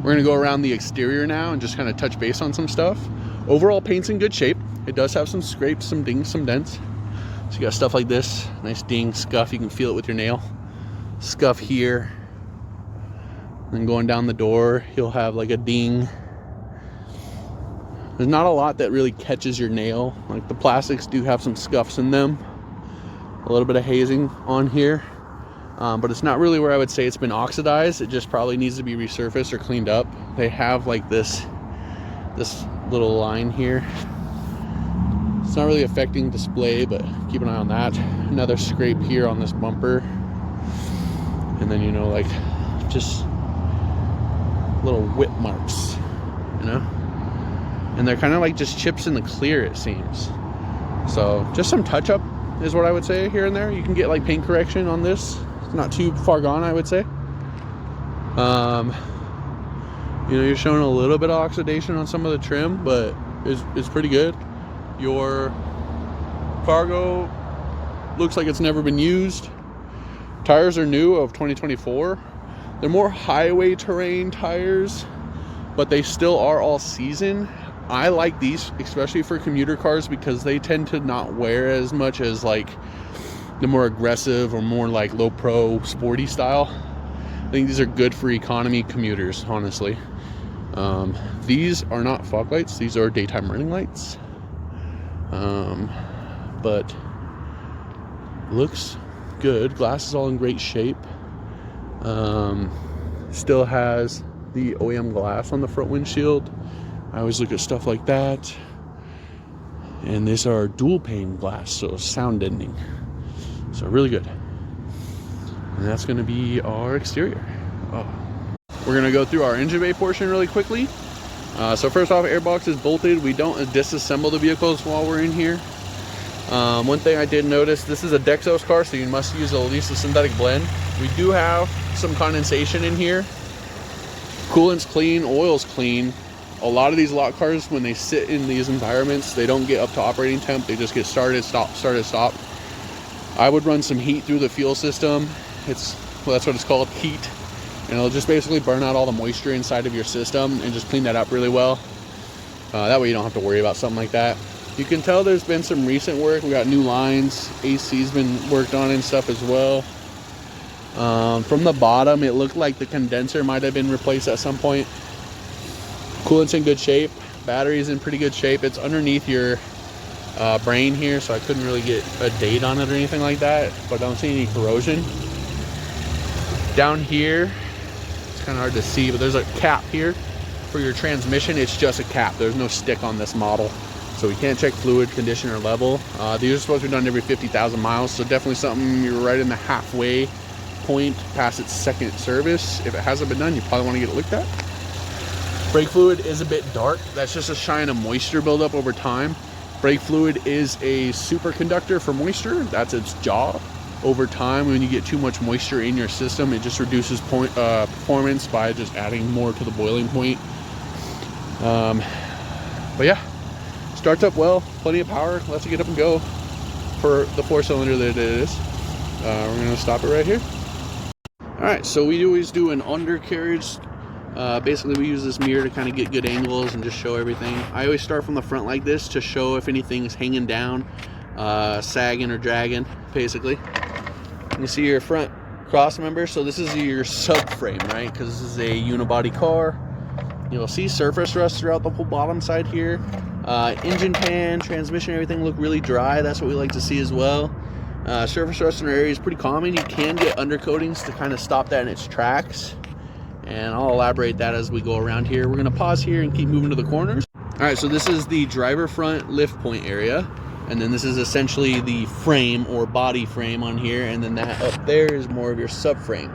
We're gonna go around the exterior now and just kind of touch base on some stuff. Overall, paint's in good shape. It does have some scrapes, some dings, some dents. So you got stuff like this, nice ding, scuff. You can feel it with your nail. Scuff here. Then going down the door, you'll have like a ding. There's not a lot that really catches your nail. Like the plastics do have some scuffs in them. A little bit of hazing on here. But it's not really where I would say it's been oxidized. It just probably needs to be resurfaced or cleaned up. They have like this little line here. It's not really affecting display, but keep an eye on that. Another scrape here on this bumper. And then, you know, like just little whip marks, you know? And they're kind of like just chips in the clear, it seems. So just some touch up is what I would say here and there. You can get like paint correction on this. It's not too far gone, I would say. You know, you're showing a little bit of oxidation on some of the trim, but it's pretty good. Your cargo looks like it's never been used. Tires are new, of 2024. They're more highway terrain tires, but they still are all season. I like these, especially for commuter cars, because they tend to not wear as much as like the more aggressive or more like low pro sporty style. I think these are good for economy commuters, honestly. These are not fog lights, these are daytime running lights. But looks good. Glass is all in great shape. Still has the OEM glass on the front windshield. I always look at stuff like that. And these are dual pane glass, so sound deadening. So really good. And that's going to be our exterior. Oh. We're going to go through our engine bay portion really quickly. So first off, airbox is bolted. We don't disassemble the vehicles while we're in here. One thing I did notice, this is a Dexos car, so you must use at least a synthetic blend. We do have some condensation in here. Coolant's clean, oil's clean. A lot of these lot cars, when they sit in these environments, they don't get up to operating temp. They just get started, stop, started, stop. I would run some heat through the fuel system. Well, that's what it's called, heat. And it'll just basically burn out all the moisture inside of your system and just clean that up really well. That way you don't have to worry about something like that. You can tell there's been some recent work. We got new lines. AC's been worked on and stuff as well. From the bottom, it looked like the condenser might have been replaced at some point. Coolant's in good shape. Battery's in pretty good shape. It's underneath your brain here, so I couldn't really get a date on it or anything like that, but I don't see any corrosion. Down here, it's kind of hard to see, but there's a cap here for your transmission. It's just a cap. There's no stick on this model, so we can't check fluid condition or level. These are supposed to be done every 50,000 miles, so definitely something you're right in the halfway point past its second service. If it hasn't been done, you probably want to get it looked at. Brake fluid is a bit dark. That's just a sign of moisture buildup over time. Brake fluid is a superconductor for moisture. That's its job. Over time, when you get too much moisture in your system, it just reduces performance by just adding more to the boiling point. But yeah, starts up well, plenty of power, lets it get up and go for the 4-cylinder that it is. We're gonna stop it right here. All right, so we always do an undercarriage. Basically, we use this mirror to kind of get good angles and just show everything. I always start from the front like this to show if anything's hanging down, sagging or dragging, basically. You see your front cross member. So this is your subframe, right? Because this is a unibody car. You'll see surface rust throughout the whole bottom side here. Engine pan, transmission, everything look really dry. That's what we like to see as well. Surface rust in our area is pretty common. You can get undercoatings to kind of stop that in its tracks. And I'll elaborate that as we go around here. We're gonna pause here and keep moving to the corners. All right, so this is the driver front lift point area. And then this is essentially the frame or body frame on here. And then that up there is more of your subframe.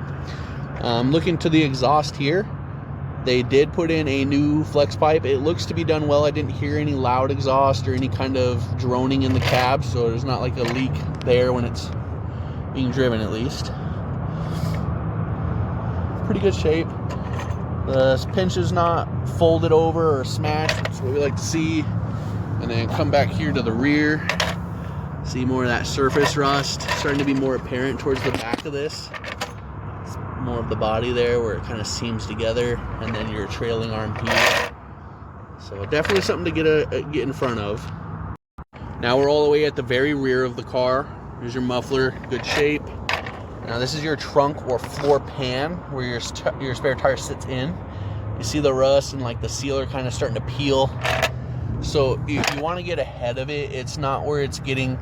Looking to the exhaust here, they did put in a new flex pipe. It looks to be done well. I didn't hear any loud exhaust or any kind of droning in the cab. So there's not like a leak there when it's being driven, at least. Pretty good shape. The pinch is not folded over or smashed. That's what we like to see. And then come back here to the rear. See more of that surface rust starting to be more apparent towards the back of this. more of the body there where it kind of seams together, and then your trailing arm here. So definitely something to get in front of. Now we're all the way at the very rear of the car. Here's your muffler, good shape. Now this is your trunk or floor pan where your spare tire sits in. You see the rust and like the sealer kind of starting to peel. So if you want to get ahead of it, it's not where it's getting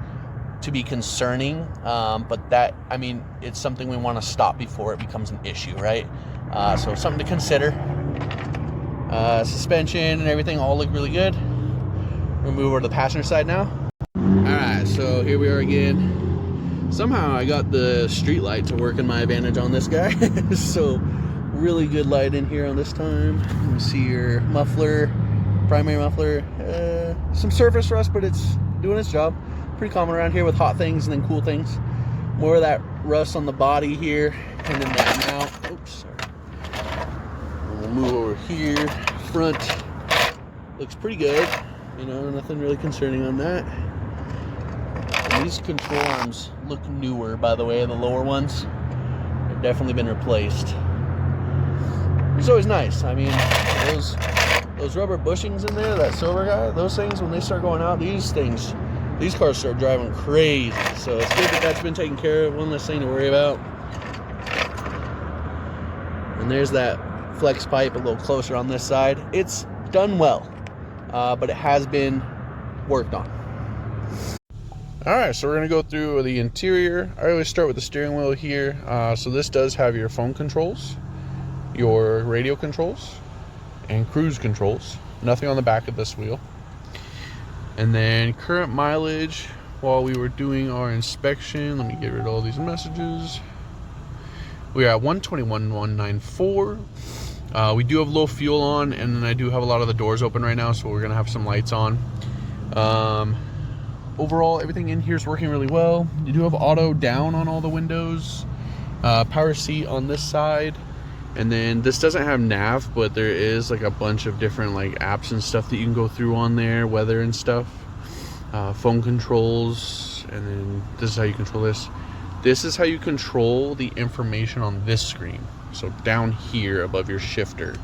to be concerning, but that, I mean, it's something we want to stop before it becomes an issue, right? So something to consider. Suspension and everything all look really good. We'll move over to the passenger side now. Alright, so here we are again. Somehow I got the street light to work in my advantage on this guy. So really good light in here on this time. You can see your muffler, primary muffler. Some surface rust, but it's doing its job. Pretty common around here with hot things and then cool things. More of that rust on the body here, and then that mount. Oops, sorry. And we'll move over here. Front looks pretty good. You know, nothing really concerning on that. And these control arms look newer, by the way. The lower ones have definitely been replaced. It's always nice. I mean, those rubber bushings in there, that silver guy, those things, when they start going out, these cars start driving crazy. So it's good that that's been taken care of. One less thing to worry about. And there's that flex pipe a little closer on this side. It's done well, but it has been worked on. Alright, so we're going to go through the interior. I always start with the steering wheel here. So this does have your phone controls, your radio controls, and cruise controls. Nothing on the back of this wheel. And then current mileage while we were doing our inspection. Let me get rid of all these messages. We are at 121,194. We do have low fuel on, and then I do have a lot of the doors open right now, so we're gonna have some lights on. Overall, everything in here is working really well. You do have auto down on all the windows. Power seat on this side. And then this doesn't have nav, but there is like a bunch of different like apps and stuff that you can go through on there, weather and stuff. Phone controls, and then this is how you control this. This is how you control the information on this screen. So down here above your shifter.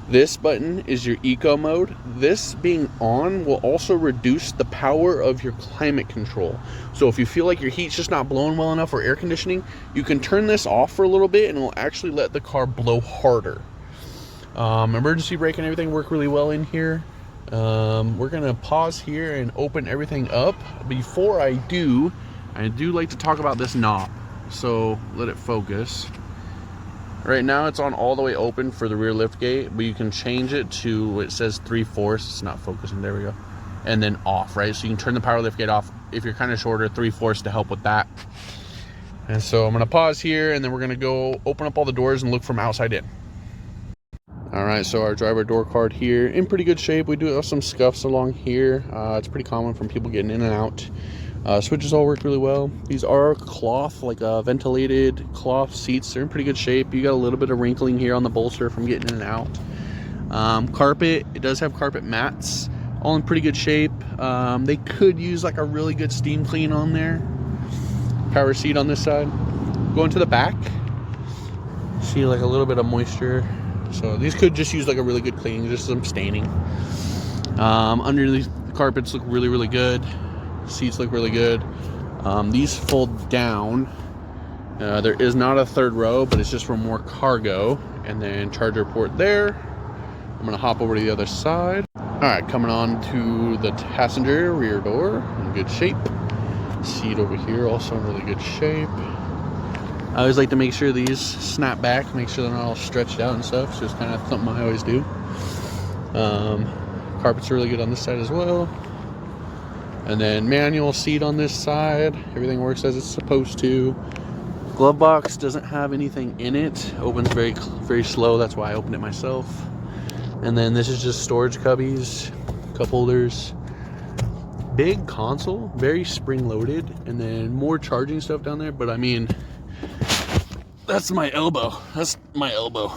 This button is your eco mode. This being on will also reduce the power of your climate control. So if you feel like your heat's just not blowing well enough, or air conditioning, you can turn this off for a little bit and it'll actually let the car blow harder. Emergency brake and everything work really well in here. We're gonna pause here and open everything up. Before I do like to talk about this knob. So let it focus. Right now it's on all the way open for the rear lift gate, but you can change it to, it says 3/4. It's not focusing, there we go. And then off, right? So you can turn the power lift gate off if you're kind of shorter, 3/4 to help with that. And so I'm gonna pause here, and then we're gonna go open up all the doors and look from outside in. All right, so our driver door card here in pretty good shape. We do have some scuffs along here. It's pretty common from people getting in and out. Switches all work really well. These are cloth, like ventilated cloth seats. They're in pretty good shape. You got a little bit of wrinkling here on the bolster from getting in and out. Carpet, it does have carpet mats, all in pretty good shape. They could use like a really good steam clean on there. Power seat on this side. Going to the back, see like a little bit of moisture. So these could just use like a really good cleaning, just some staining. Underneath the carpets look really, really good. Seats look really good. These fold down. There is not a third row, but it's just for more cargo. And then charger port there. I'm gonna hop over to the other side. All right, coming on to the passenger rear door, in good shape. Seat over here also in really good shape. I always like to make sure these snap back, make sure they're not all stretched out and stuff. So it's kind of something I always do. Carpets are really good on this side as well. And then manual seat on this side. Everything works as it's supposed to. Glove box doesn't have anything in it. Opens very, very slow. That's why I opened it myself. And then this is just storage cubbies, cup holders. Big console, very spring loaded. And then more charging stuff down there. But I mean, that's my elbow. That's my elbow.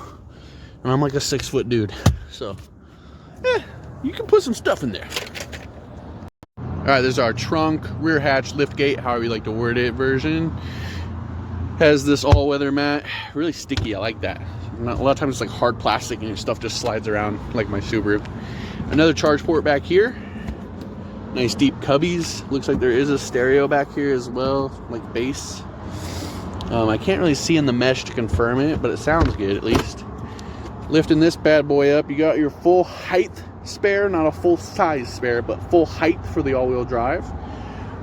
And I'm like a 6-foot dude. So, you can put some stuff in there. All right, this is our trunk, rear hatch, lift gate, however you like to word it, version. Has this all-weather mat, really sticky. I like that. Not, a lot of times it's like hard plastic and your stuff just slides around like my Subaru. Another charge port back here. Nice deep cubbies. Looks like there is a stereo back here as well, like bass. I can't really see in the mesh to confirm it, but it sounds good at least. Lifting this bad boy up, you got your full height spare, not a full size spare, but full height for the all-wheel drive.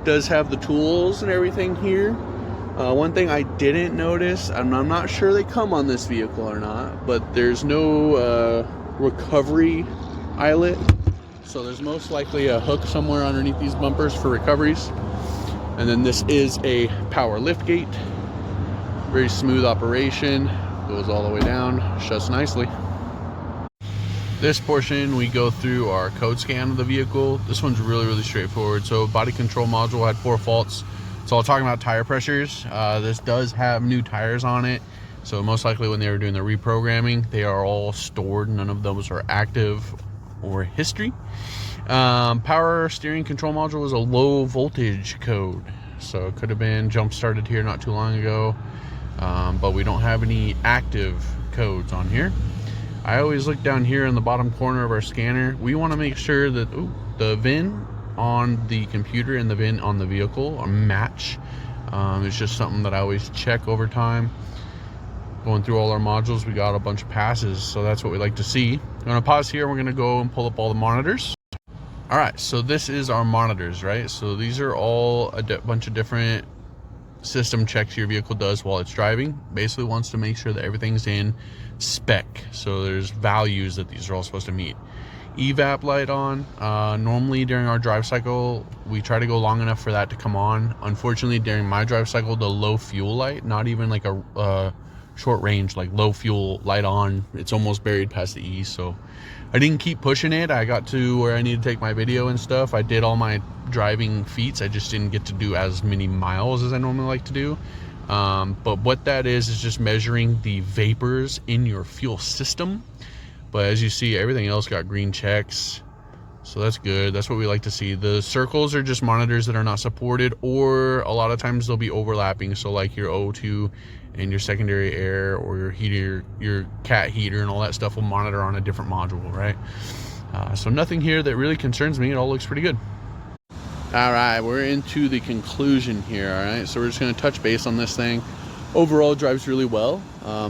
Does have the tools and everything here. One thing I didn't notice, and I'm not sure they come on this vehicle or not, but there's no recovery eyelet. So there's most likely a hook somewhere underneath these bumpers for recoveries. And then this is a power lift gate. Very smooth operation. Goes all the way down, shuts nicely. This portion we go through our code scan of the vehicle. This one's really straightforward. So body control module had 4 faults. So I'll talk about tire pressures. This does have new tires on it. So most likely when they were doing the reprogramming, they are all stored. None of those are active or history. Power steering control module was a low voltage code. So it could have been jump started here not too long ago. But we don't have any active codes on here. I always look down here in the bottom corner of our scanner. We want to make sure that the VIN on the computer and the VIN on the vehicle are match. It's just something that I always check over time. Going through all our modules, we got a bunch of passes, so that's what we like to see. I'm going to pause here. We're going to go and pull up all the monitors. All right, so this is our monitors, right? So these are all a bunch of different system checks your vehicle does while it's driving. Basically wants to make sure that everything's in spec. So there's values that these are all supposed to meet. Evap light on. Normally during our drive cycle, we try to go long enough for that to come on. Unfortunately, during my drive cycle, the low fuel light, not even like a short range, like low fuel light on, it's almost buried past the E. So I didn't keep pushing it. I got to where I needed to take my video and stuff. I did all my driving feats. I just didn't get to do as many miles as I normally like to do. But what that is just measuring the vapors in your fuel system. But as you see, everything else got green checks. So that's good. That's what we like to see. The circles are just monitors that are not supported, or a lot of times they'll be overlapping. So like your O2 and your secondary air, or your heater, your cat heater and all that stuff will monitor on a different module, right? So nothing here that really concerns me. It all looks pretty good. All right, we're into the conclusion here. All right, so we're just going to touch base on this thing. Overall, it drives really well.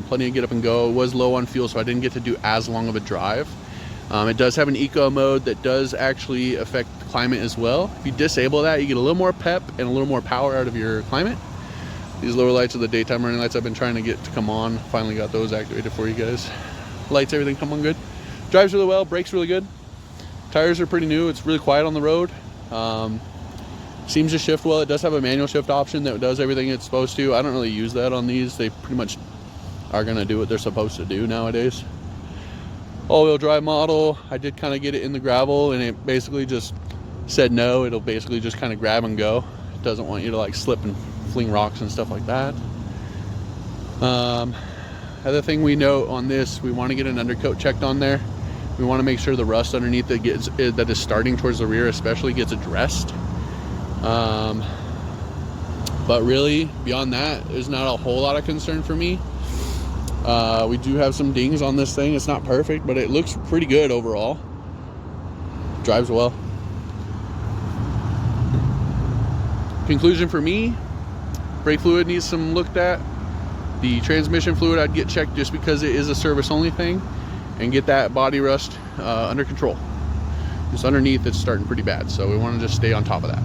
Plenty of get up and go. It was low on fuel, so I didn't get to do as long of a drive. It does have an eco mode that does actually affect the climate as well. If you disable that, you get a little more pep and a little more power out of your climate. These lower lights are the daytime running lights I've been trying to get to come on. Finally got those activated for you guys. Lights, everything come on good. Drives really well, brakes really good. Tires are pretty new. It's really quiet on the road. Seems to shift well. It does have a manual shift option that does everything it's supposed to. I don't really use that on these. They pretty much are going to do what they're supposed to do nowadays. All-wheel drive model. I did kind of get it in the gravel, and it basically just said no. It'll basically just kind of grab and go. It doesn't want you to like slip and fling rocks and stuff like that. Other thing we note on this, we want to get an undercoat checked on there. We want to make sure the rust underneath that is starting towards the rear especially gets addressed. But really, beyond that, there's not a whole lot of concern for me. We do have some dings on this thing. It's not perfect, but it looks pretty good overall. Drives well. Conclusion for me, brake fluid needs some looked at. The transmission fluid I'd get checked just because it is a service only thing, and get that body rust under control. Just underneath, it's starting pretty bad, so we want to just stay on top of that.